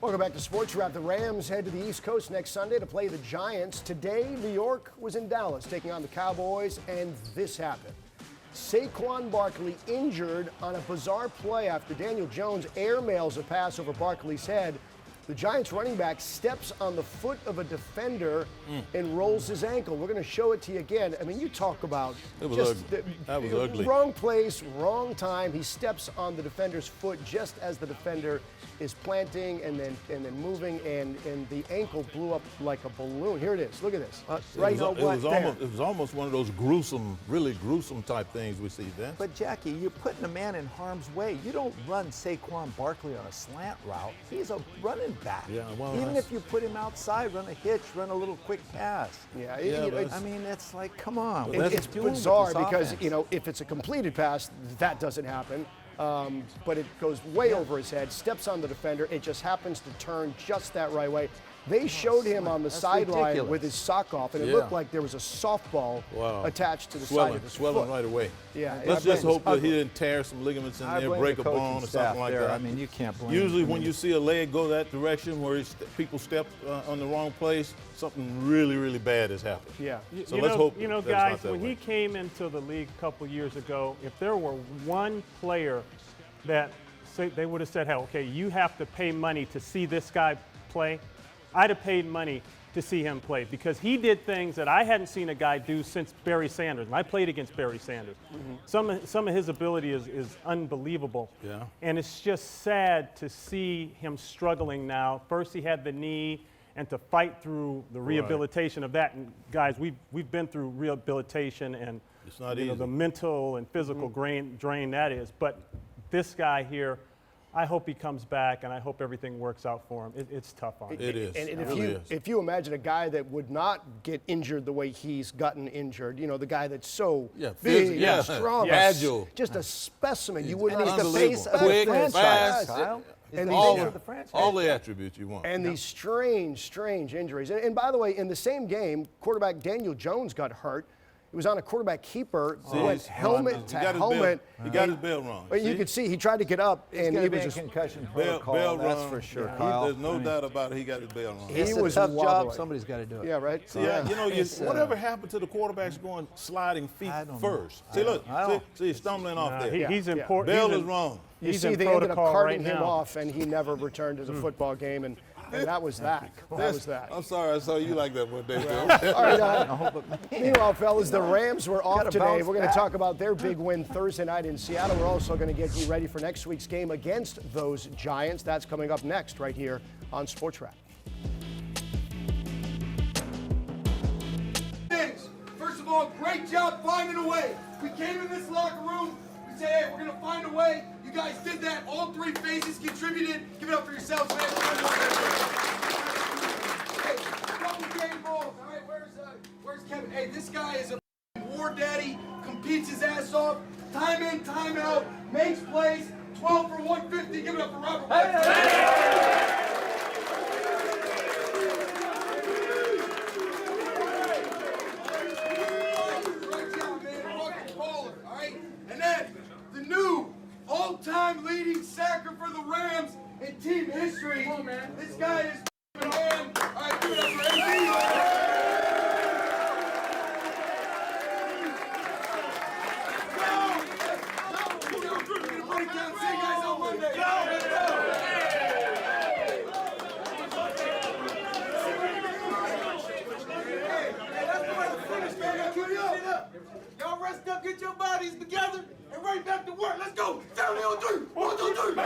Welcome back to Sports Wrap. The Rams head to the East Coast next Sunday to play the Giants. Today, New York was in Dallas taking on the Cowboys, and this happened. Saquon Barkley injured on a bizarre play after Daniel Jones airmails a pass over Barkley's head. The Giants running back steps on the foot of a defender and rolls his ankle. We're going to show it to you again. I mean, you talk about that was ugly. Wrong place, wrong time. He steps on the defender's foot just as the defender is planting and then moving, and the ankle blew up like a balloon. Here it is. Look at this. It was almost one of those gruesome, really gruesome type things we see then. But Jackie, you're putting a man in harm's way. You don't run Saquon Barkley on a slant route. He's a running back. Yeah, well, even if you put him outside, run a hitch, run a little quick pass. I mean, it's like, come on. It's bizarre because, you know, if it's a completed pass, that doesn't happen. But it goes way over his head, steps on the defender. It just happens to turn just that right way. They showed him on the sideline with his sock off, and it looked like there was a softball attached to the side of his foot. Swelling right away. Yeah. Let's just hope that he didn't tear some ligaments in there, break a bone or something like that. I mean, you can't blame Usually him. when you see a leg go that direction where people step on the wrong place, something really, really bad has happened. Yeah. So let's hope you know, that guys, it's not that when way. he came into the league a couple years ago, if there were one player that they would have said, hey, okay, you have to pay money to see this guy play, I'd have paid money to see him play because he did things that I hadn't seen a guy do since Barry Sanders. And I played against Barry Sanders. Some of his ability is unbelievable. Yeah. And it's just sad to see him struggling now. First he had the knee, and to fight through the rehabilitation of that. And guys, we've been through rehabilitation and it's not easy. The mental and physical drain that is. But this guy here, I hope he comes back, and I hope everything works out for him. It's tough on him. It is. And if you imagine a guy that would not get injured the way he's gotten injured, you know, the guy that's so big, strong, agile, just a specimen, you wouldn't he's the unbelievable. face of the Quick, franchise, fast, Kyle. And all the attributes you want. And these strange injuries. And by the way, in the same game, quarterback Daniel Jones got hurt. He was on a quarterback keeper, went helmet to helmet. He got his bell wrong. But you could see he tried to get up, and he was just concussion bell protocol. That's wrong. for sure, Kyle. There's no doubt about it. He got his bell wrong. It's a tough job. Somebody's got to do it. Yeah, right. See, you know, whatever happened to the quarterbacks going sliding feet first? See, look, see, he's stumbling off there. He's important. Bell is wrong. You see, they ended up carting him off, and he never returned to the football game, and that was that. That was that. I'm sorry, I saw you like that one day, Bill. All right. Meanwhile, fellas, the Rams were off today. We're going to talk about their big win Thursday night in Seattle. We're also going to get you ready for next week's game against those Giants. That's coming up next right here on Sports Wrap. First of all, great job finding a way. We came in this locker room. We said, hey, we're going to find a way. You guys did that. All three phases contributed. Give it up for yourselves, man. Hey, double game balls. All right, where's Kevin? Hey, this guy is a war daddy, competes his ass off, time in, time out, makes plays, 12 for 150. Give it up for Robert. All-time leading sacker for the Rams in team history. Come on, man. This guy is man. All right, give it up for y'all rest up, get your bodies together, and right back to work. Let's go. 70 on 3. 1, 2, 3.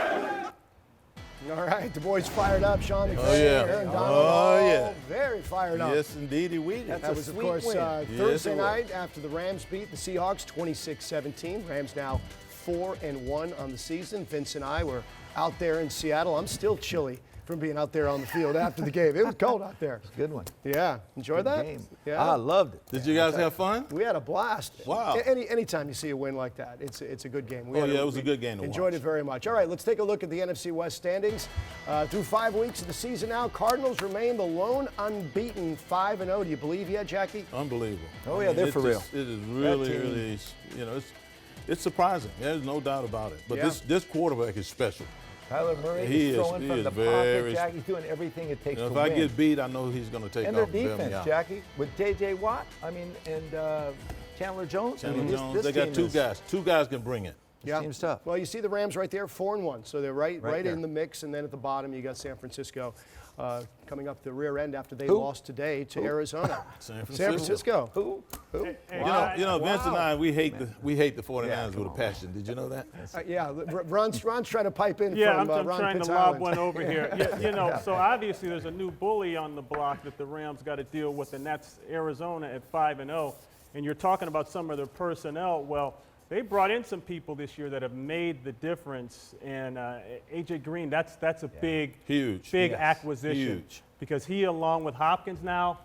All right, the boys fired up. Sean McVay, Aaron Donald. Oh, Very fired up. Yes, indeedy, we did. That was, of course, Thursday night after the Rams beat the Seahawks 26-17. Rams now 4-1 on the season. Vince and I were out there in Seattle. I'm still chilly from being out there on the field after the game. It was cold out there. It's a good one. Yeah. Enjoy that? Game. Yeah. I loved it. Did you guys have fun? We had a blast. Wow. Anytime you see a win like that, it's a good game. It was a good game to watch. Enjoyed it very much. All right, let's take a look at the NFC West standings. Through 5 weeks of the season now, Cardinals remain the lone unbeaten 5-0. Do you believe yet, Jackie? Unbelievable. Oh, yeah, they're for real. It is really, you know, it's surprising. There's no doubt about it. But this quarterback is special. Kyler Murray is throwing from the pocket, Jackie. He's doing everything it takes to win. If I get beat, I know he's going to take and off. And their defense, Jackie, with J.J. Watt, and Chandler Jones. Jones. They got two guys. Two guys can bring it. This team's tough. Well, you see the Rams right there, 4-1, so they're right in the mix. And then at the bottom, you got San Francisco coming up the rear end after they lost today to Arizona. San Francisco. Who? Hey, You know, Vince and I, we hate the 49ers with a passion. Did you know that? Yeah, Ron's trying to pipe in I'm from Ron trying Pitts to lob Island. one over here. So obviously there's a new bully on the block that the Rams got to deal with, and that's Arizona at 5-0. And you're talking about some of their personnel. Well, they brought in some people this year that have made the difference, and A.J. Green, that's a big acquisition. Huge. Because he, along with Hopkins now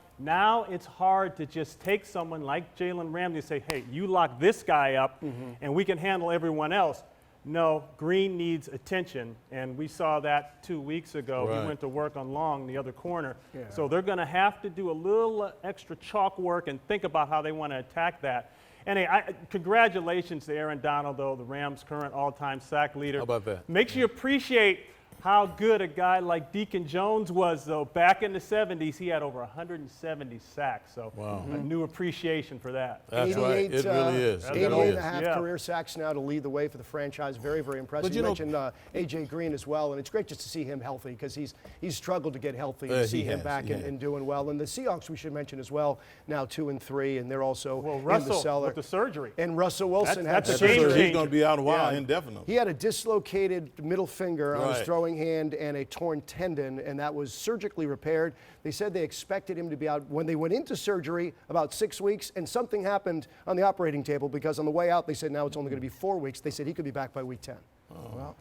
it's hard to just take someone like Jalen Ramsey and say, hey, you lock this guy up, and we can handle everyone else. No, Green needs attention, and we saw that 2 weeks ago. Right. He went to work on Long, the other corner. Yeah. So they're going to have to do a little extra chalk work and think about how they want to attack that. And hey, congratulations to Aaron Donald, though, the Rams' current all-time sack leader. How about that? Makes you appreciate how good a guy like Deacon Jones was, though. Back in the 70s, he had over 170 sacks. So a new appreciation for that. That's right. It really is. 88.5 career sacks now to lead the way for the franchise. Very, very impressive. But you mentioned A.J. Green as well, and it's great just to see him healthy because he's struggled to get healthy and see him back and doing well. And the Seahawks, we should mention as well, now 2-3, and they're also in the cellar. With the surgery. And Russell Wilson that's had a game changer. He's going to be out a while, indefinitely. He had a dislocated middle finger on his throwing hand and a torn tendon, and that was surgically repaired. They said they expected him to be out when they went into surgery about 6 weeks, and something happened on the operating table because on the way out they said now it's only going to be 4 weeks. They said he could be back by week 10. Well,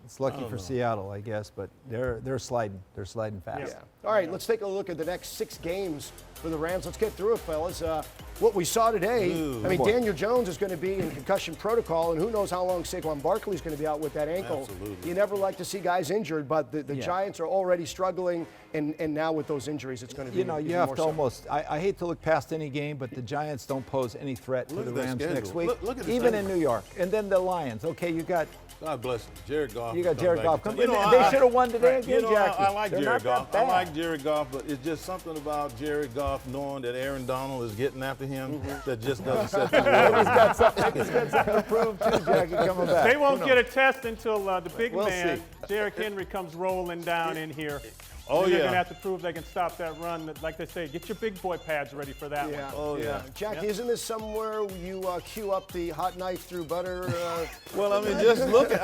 it's lucky for Seattle, I guess, but they're sliding. They're sliding fast. Yeah. All right, let's take a look at the next 6 games for the Rams. Let's get through it, fellas. What we saw today, Daniel Jones is going to be in concussion protocol, and who knows how long Saquon Barkley is going to be out with that ankle. Absolutely. You never like to see guys injured, but the Giants are already struggling, and now with those injuries, it's going to be you have to almost, I hate to look past any game, but the Giants don't pose any threat to the Rams next week, even in New York. And then the Lions. Okay, you got God bless him. Jared Goff. You got Jared Goff. They should have won today again, Jackie. I like Jared Goff. I like Jared Goff, but it's just something about Jared Goff knowing that Aaron Donald is getting after him that just doesn't set the world. He's got something to prove, too, Jackie, coming back. They won't get a test until the big man, Derrick Henry, comes rolling down in here. They're going to have to prove they can stop that run. Like they say, get your big boy pads ready for that one. Jackie, isn't this somewhere you cue up the hot knife through butter? Well, I mean, just look at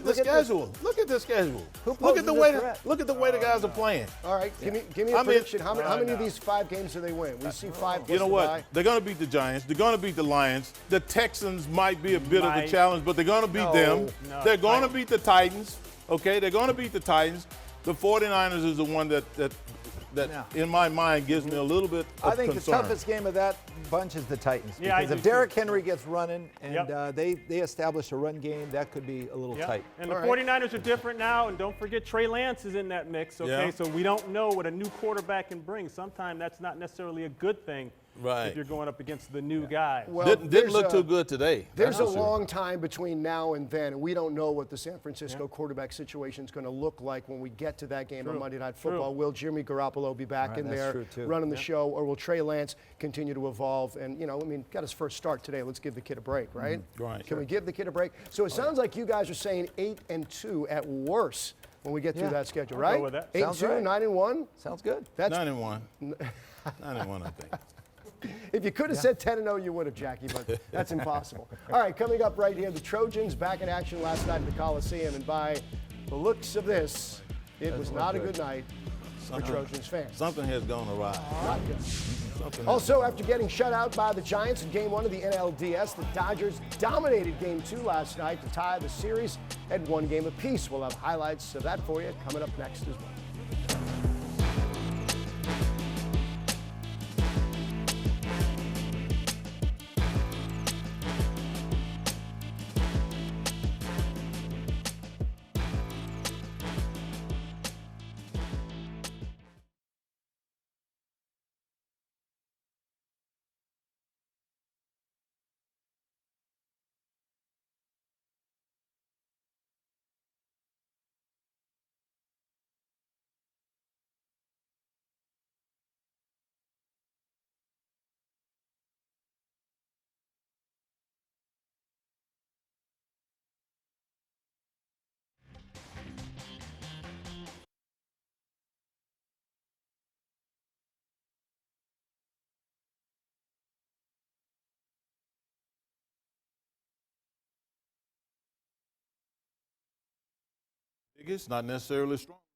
the schedule. Look at the schedule. Look at the way the guys are playing. All right, give me a prediction. How many of these 5 games do they win? We see 5. You know what? They're going to beat the Giants. They're going to beat the Lions. The Texans might be a bit of a challenge, but they're going to beat them. No, they're going to beat the Titans. Okay, they're going to beat the Titans. The 49ers is the one that in my mind gives me a little bit of I think concern. the toughest game of that bunch is the Titans. Yeah, because if Derrick Henry gets running and they establish a run game, that could be a little tight. And the 49ers are different now, and don't forget Trey Lance is in that mix, okay? So we don't know what a new quarterback can bring. Sometimes that's not necessarily a good thing. Right. If you're going up against the new guy. Well, didn't look too good today. There's a long time between now and then, and we don't know what the San Francisco quarterback situation is going to look like when we get to that game on Monday Night Football. Will Jimmy Garoppolo be back in there running the show, or will Trey Lance continue to evolve? And, got his first start today. Let's give the kid a break, right? Right. Can we give the kid a break? So it sounds like you guys are saying 8-2 at worst when we get through that schedule, right? Go with that. 8-2, 9-1? Sounds good. That's 9-1. 9-1, I think. If you could have said 10-0, you would have, Jackie, but that's impossible. All right, coming up right here, the Trojans back in action last night at the Coliseum, and by the looks of this, it was not a good night for Trojans fans. Something has gone awry. Not good. Also, after getting shut out by the Giants in Game 1 of the NLDS, the Dodgers dominated Game 2 last night to tie the series at 1 game apiece. We'll have highlights of that for you coming up next as well. biggest, not necessarily strong.